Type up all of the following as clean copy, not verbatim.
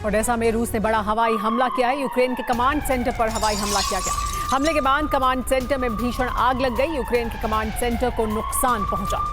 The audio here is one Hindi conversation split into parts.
ओडेसा में रूस ने बड़ा हवाई हमला किया है। यूक्रेन के कमांड सेंटर पर हवाई हमला किया गया। हमले के बाद कमांड सेंटर में भीषण आग लग गई। यूक्रेन के कमांड सेंटर को नुकसान पहुंचा।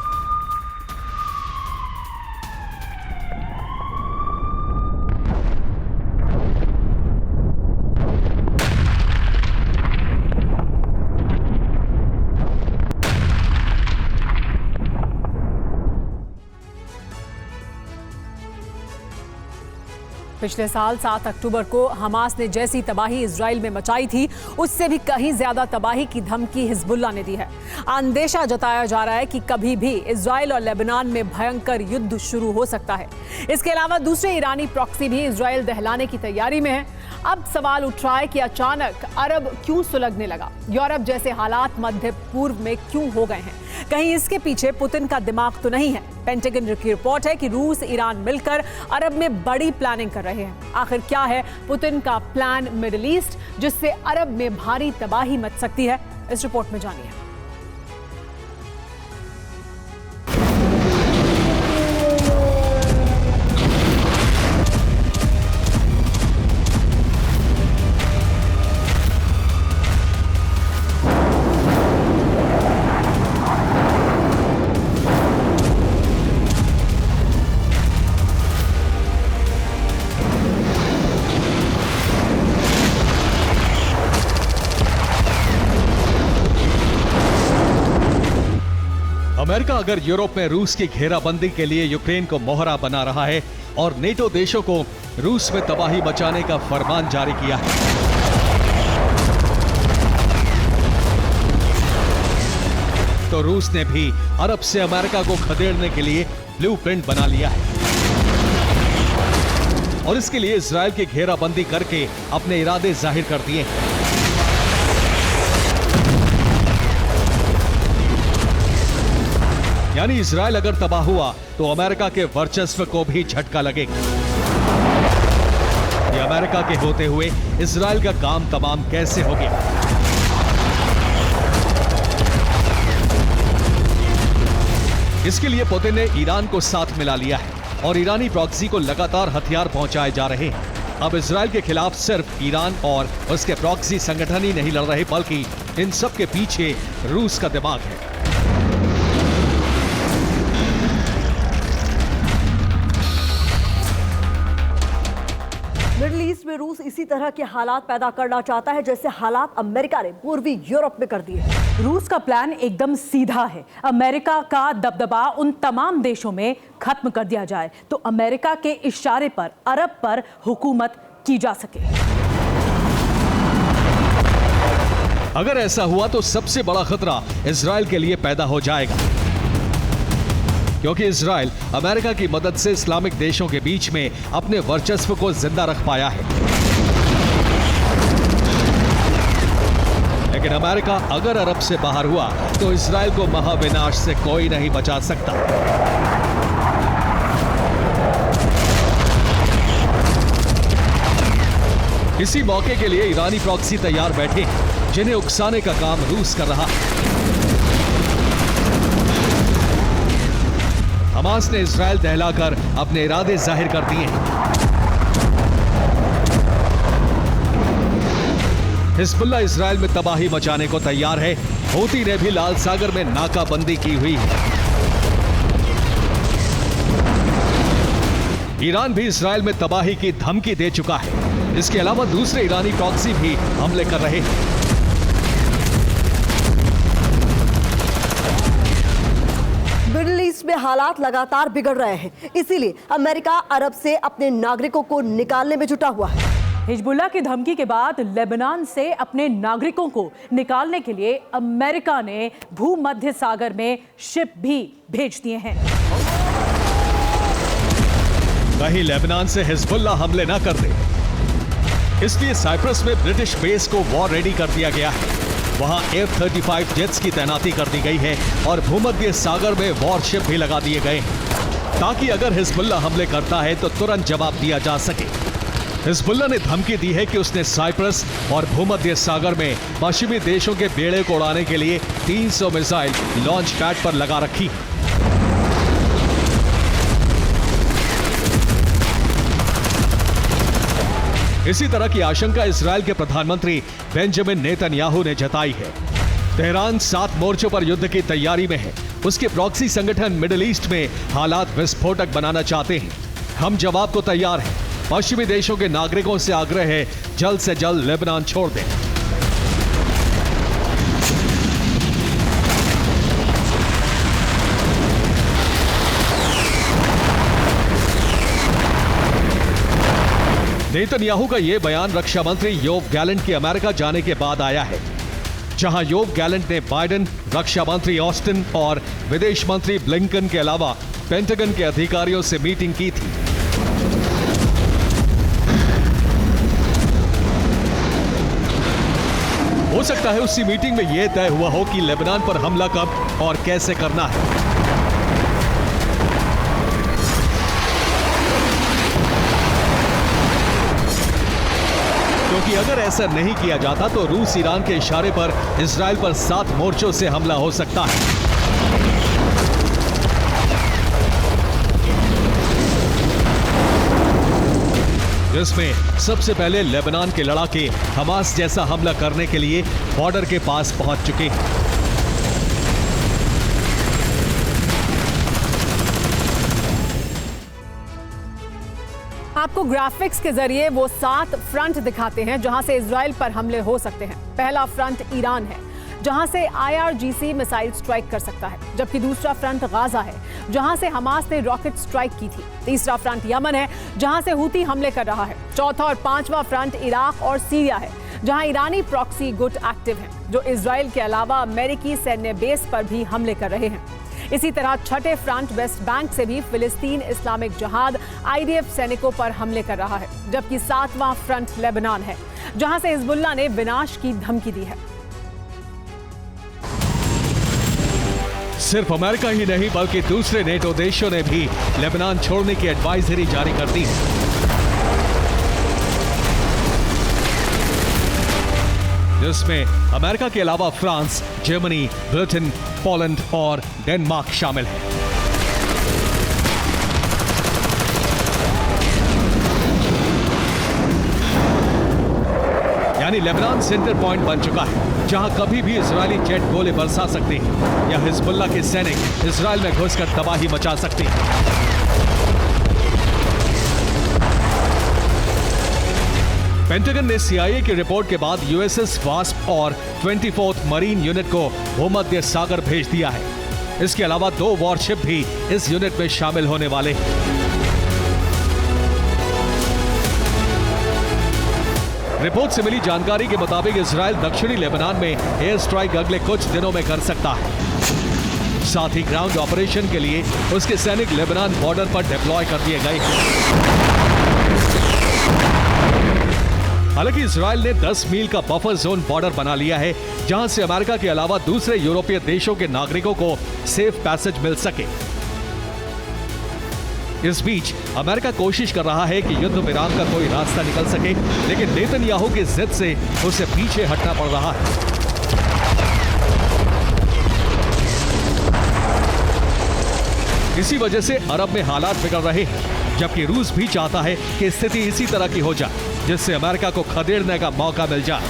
पिछले साल 7 अक्टूबर को हमास ने जैसी तबाही इजराइल में मचाई थी, उससे भी कहीं ज्यादा तबाही की धमकी हिजबुल्ला ने दी है। अंदेशा जताया जा रहा है कि कभी भी इजराइल और लेबनान में भयंकर युद्ध शुरू हो सकता है। इसके अलावा दूसरे ईरानी प्रॉक्सी भी इजराइल दहलाने की तैयारी में है। अब सवाल उठ रहा है कि अचानक अरब क्यों सुलगने लगा? यूरोप जैसे हालात मध्य पूर्व में क्यों हो गए हैं? कहीं इसके पीछे पुतिन का दिमाग तो नहीं है? पेंटागन की रिपोर्ट है कि रूस ईरान मिलकर अरब में बड़ी प्लानिंग कर रहे हैं। आखिर क्या है पुतिन का प्लान मिडिल ईस्ट, जिससे अरब में भारी तबाही मच सकती है? इस रिपोर्ट में जानिए। अमेरिका अगर यूरोप में रूस की घेराबंदी के लिए यूक्रेन को मोहरा बना रहा है और नेटो देशों को रूस में तबाही मचाने का फरमान जारी किया है, तो रूस ने भी अरब से अमेरिका को खदेड़ने के लिए ब्लूप्रिंट बना लिया है और इसके लिए इजराइल की घेराबंदी करके अपने इरादे जाहिर कर दिए हैं। यानी इजराइल अगर तबाह हुआ तो अमेरिका के वर्चस्व को भी झटका लगेगा। ये अमेरिका के होते हुए इजराइल का काम तमाम कैसे हो गया? इसके लिए पुतिन ने ईरान को साथ मिला लिया है और ईरानी प्रॉक्सी को लगातार हथियार पहुंचाए जा रहे हैं। अब इजराइल के खिलाफ सिर्फ ईरान और उसके प्रॉक्सी संगठन ही नहीं लड़ रहे, बल्कि इन सब के पीछे रूस का दिमाग है। मिडिल ईस्ट में रूस इसी तरह के हालात पैदा करना चाहता है जैसे हालात अमेरिका ने पूर्वी यूरोप में कर दिए। रूस का प्लान एकदम सीधा है। अमेरिका का दबदबा उन तमाम देशों में खत्म कर दिया जाए तो अमेरिका के इशारे पर अरब पर हुकूमत की जा सके। अगर ऐसा हुआ तो सबसे बड़ा खतरा इजराइल के लिए पैदा हो जाएगा, क्योंकि इजराइल अमेरिका की मदद से इस्लामिक देशों के बीच में अपने वर्चस्व को जिंदा रख पाया है। लेकिन अमेरिका अगर अरब से बाहर हुआ तो इजराइल को महाविनाश से कोई नहीं बचा सकता। इसी मौके के लिए ईरानी प्रॉक्सी तैयार बैठे हैं, जिन्हें उकसाने का काम रूस कर रहा है। हमास ने इजराइल दहलाकर अपने इरादे जाहिर कर दिए हैं। हिजबुल्ला इजराइल में तबाही मचाने को तैयार है। हूती ने भी लाल सागर में नाकाबंदी की हुई है। ईरान भी इजराइल में तबाही की धमकी दे चुका है। इसके अलावा दूसरे ईरानी प्रॉक्सी भी हमले कर रहे हैं। मिडिल ईस्ट में हालात लगातार बिगड़ रहे हैं, इसीलिए अमेरिका अरब से अपने नागरिकों को निकालने में जुटा हुआ है। हिजबुल्ला की धमकी के बाद लेबनान से अपने नागरिकों को निकालने के लिए अमेरिका ने भूमध्य सागर में शिप भी भेज दिए हैं। कहीं लेबनान से हिजबुल्ला हमले न कर दे, इसलिए साइप्रस में ब्रिटिश बेस को वॉर रेडी कर दिया गया है। वहां F-35 जेट्स की तैनाती कर दी गई है और भूमध्य सागर में वॉरशिप भी लगा दिए गए हैं, ताकि अगर हिजबुल्ला हमले करता है तो तुरंत जवाब दिया जा सके। हिजबुल्ला ने धमकी दी है कि उसने साइप्रस और भूमध्य सागर में पश्चिमी देशों के बेड़े को उड़ाने के लिए 300 मिसाइल लॉन्च पैड पर लगा रखी। इसी तरह की आशंका इजराइल के प्रधानमंत्री बेंजामिन नेतन्याहू ने जताई है। तेहरान 7 मोर्चों पर युद्ध की तैयारी में है। उसके प्रॉक्सी संगठन मिडिल ईस्ट में हालात विस्फोटक बनाना चाहते हैं। हम जवाब को तैयार हैं। पश्चिमी देशों के नागरिकों से आग्रह है, जल्द से जल्द लेबनान छोड़ दें। नेतन्याहू का यह बयान रक्षा मंत्री योव गैलेंट के अमेरिका जाने के बाद आया है, जहां योव गैलेंट ने बाइडेन, रक्षा मंत्री ऑस्टिन और विदेश मंत्री ब्लिंकन के अलावा पेंटागन के अधिकारियों से मीटिंग की थी। हो सकता है उसी मीटिंग में यह तय हुआ हो कि लेबनान पर हमला कब और कैसे करना है। क्योंकि अगर ऐसा नहीं किया जाता तो रूस ईरान के इशारे पर इजराइल पर 7 मोर्चों से हमला हो सकता है। जिसमें सबसे पहले लेबनान के लड़ाके हमास जैसा हमला करने के लिए बॉर्डर के पास पहुंच चुके हैं। आपको ग्राफिक्स के जरिए वो 7 फ्रंट दिखाते हैं जहां से इजराइल पर हमले हो सकते हैं। पहला फ्रंट ईरान है, जहां से IRGC मिसाइल स्ट्राइक कर सकता है, जबकि दूसरा फ्रंट गाजा है, जहां से हमास ने रॉकेट स्ट्राइक की थी। तीसरा फ्रंट यमन है, जहां से हूती हमले कर रहा है। चौथा और पांचवा फ्रंट इराक और सीरिया है, जहां ईरानी प्रॉक्सी गुट एक्टिव हैं, जो इजराइल के अलावा अमेरिकी सैन्य बेस पर भी हमले कर रहे हैं। इसी तरह छठे फ्रंट वेस्ट बैंक से भी फिलिस्तीन इस्लामिक जिहाद IDF सैनिकों पर हमले कर रहा है, जबकि 7वां फ्रंट लेबनान है, जहां से हिजबुल्लाह ने विनाश की धमकी दी है। सिर्फ अमेरिका ही नहीं बल्कि दूसरे नेटो देशों ने भी लेबनान छोड़ने की एडवाइजरी जारी कर दी है। जिसमें अमेरिका के अलावा फ्रांस, जर्मनी, ब्रिटेन, पोलैंड और डेनमार्क शामिल है। यानी लेबनान सेंटर पॉइंट बन चुका है, जहां कभी भी इजरायली जेट गोले बरसा सकते हैं या हिजबुल्लाह के सैनिक इजरायल में घुसकर तबाही मचा सकते हैं। पेंटागन ने CIA की रिपोर्ट के बाद USS वास्प और 24th मरीन यूनिट को भूमध्य सागर भेज दिया है। इसके अलावा 2 वॉरशिप भी इस यूनिट में शामिल होने वाले हैं। रिपोर्ट से मिली जानकारी के मुताबिक इजरायल दक्षिणी लेबनान में एयर स्ट्राइक अगले कुछ दिनों में कर सकता है। साथ ही ग्राउंड ऑपरेशन के लिए उसके सैनिक लेबनान बॉर्डर पर डिप्लॉय कर दिए गए हैं। हालांकि इजरायल ने 10 मील का बफर जोन बॉर्डर बना लिया है, जहां से अमेरिका के अलावा दूसरे यूरोपीय देशों के नागरिकों को सेफ पैसेज मिल सके। इस बीच अमेरिका कोशिश कर रहा है कि युद्ध विराम का कोई रास्ता निकल सके, लेकिन नेतन्याहू की जिद से उसे पीछे हटना पड़ रहा है। इसी वजह से अरब में हालात बिगड़ रहे हैं, जबकि रूस भी चाहता है कि स्थिति इसी तरह की हो जाए, जिससे अमेरिका को खदेड़ने का मौका मिल जाए।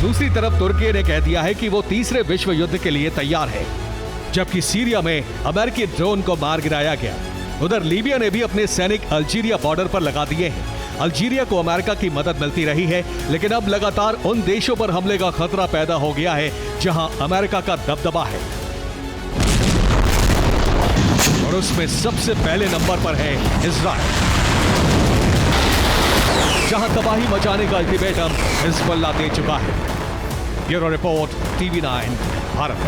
दूसरी तरफ तुर्की ने कह दिया है कि वो तीसरे विश्व युद्ध के लिए तैयार है, जबकि सीरिया में अमेरिकी ड्रोन को मार गिराया गया। उधर लीबिया ने भी अपने सैनिक अल्जीरिया बॉर्डर पर लगा दिए हैं। अल्जीरिया को अमेरिका की मदद मिलती रही है, लेकिन अब लगातार उन देशों पर हमले का खतरा पैदा हो गया है जहां अमेरिका का दबदबा है, और उसमें सबसे पहले नंबर पर है इजराइल, जहां तबाही मचाने का अल्टीमेटम हिजबुल्लाह दे चुका है। Bureau report, TV9 Bharat.